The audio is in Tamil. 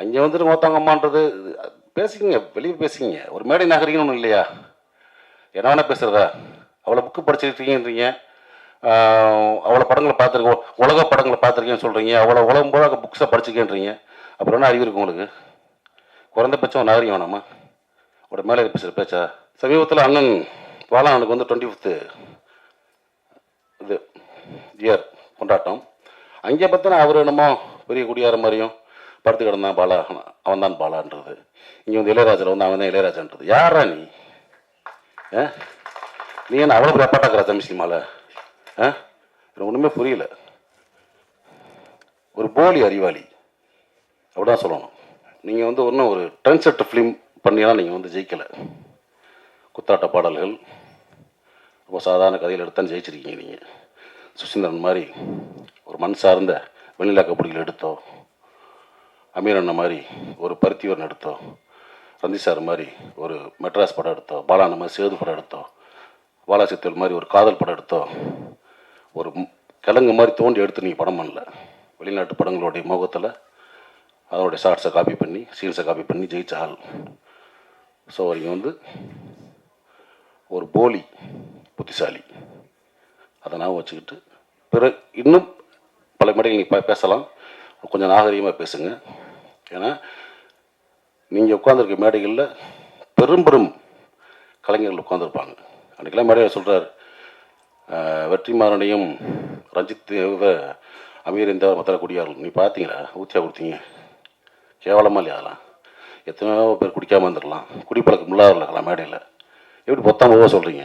அங்கே வந்துட்டு மொத்தவங்க அம்மான்றது பேசிக்கிங்க, வெளியே பேசிக்கிங்க. ஒரு மேடை நாகரிகம்னு ஒன்றும் இல்லையா? என்ன வேணால் பேசுகிறதா? அவ்வளோ புக்கு படிச்சிருக்கீங்கன்றீங்க, அவ்வளோ படங்களை பார்த்துருக்கோம், உலக படங்களை பார்த்துருக்கேன்னு சொல்கிறீங்க, அவ்வளோ உலகம் போல புக்ஸை படிச்சிருக்கேன்றீங்க. அப்புறம் என்ன அறிவு இருக்கு உங்களுக்கு? குறைந்தபட்சம் நாகரிகம் வேணாமா? ஒரு மேலே பேசுகிற பேச்சா? சமீபத்தில் அண்ணன் பாலானுக்கு வந்து 25th இது இயர் கொண்டாட்டம். அங்கே பார்த்தோன்னா அவர் என்னமோ பெரிய குடியார மாதிரியும் படுத்து கிடந்தான் பாலா, அவன் தான் பாலான்றது. இங்கே வந்து இளையராஜில் வந்து அவன் தான் இளையராஜான்றது. யாரா நீ? நீ என்ன அவ்வளோ ரப்பாட்டாக்குற தமிழ் சினிமாவில்? எனக்கு ஒன்றுமே புரியல. ஒரு போலி அறிவாளி அப்படிதான் சொல்லணும். நீங்கள் வந்து ஒன்றும் ஒரு ட்ரெண்ட் செட் ஃபிலிம் பண்ணியெல்லாம் நீங்கள் வந்து ஜெயிக்கலை. குத்தாட்ட பாடல்கள், ரொம்ப சாதாரண கதையில் எடுத்தான்னு ஜெயிச்சிருக்கீங்க. நீங்கள் சுசீந்திரன் மாதிரி ஒரு மண் சார்ந்த வெண்ணிலா கபடிகள் எடுத்தோ, அமீர் அண்ணன் மாதிரி ஒரு பருத்திவரன் எடுத்தோ, ரந்தி சார் மாதிரி ஒரு மெட்ராஸ் படம் எடுத்தோ, பாலான மாதிரி சேது படம் எடுத்தோ, பாலாசித்தல் மாதிரி ஒரு காதல் படம் எடுத்தோ, ஒரு கிழங்கு மாதிரி தோண்டி எடுத்து நீங்கள் படம் பண்ணல. வெளிநாட்டு படங்களுடைய முகத்தில் அதனுடைய ஷார்ட்ஸை காப்பி பண்ணி, சீன்ஸை காப்பி பண்ணி ஜெயிச்ச ஆள். ஸோ நீங்கள் வந்து ஒரு போலி புத்திசாலி. அதை நான் வச்சுக்கிட்டு பிறகு இன்னும் பல மேடைகள் நீங்கள் பேசலாம். கொஞ்சம் நாகரிகமாக பேசுங்க. ஏன்னா நீங்கள் உட்காந்துருக்க மேடைகளில் பெரும் பெரும் கலைஞர்கள் உட்காந்துருப்பாங்க. அன்றைக்கெல்லாம் மேடையில் சொல்கிறார், வெற்றிமாறனையும் ரஞ்சித் அமீர் இந்த மற்ற குடியார்கள் நீ பார்த்தீங்களா? ஊற்றியா கொடுத்தீங்க? கேவலமாக இல்லையா? அதெல்லாம் எத்தனையோ பேர் குடிக்காமல் இருந்துடலாம், குடிப்பழக்கம் இல்லாத இருக்கலாம் மேடையில். எப்படி பொத்தாம சொல்கிறீங்க?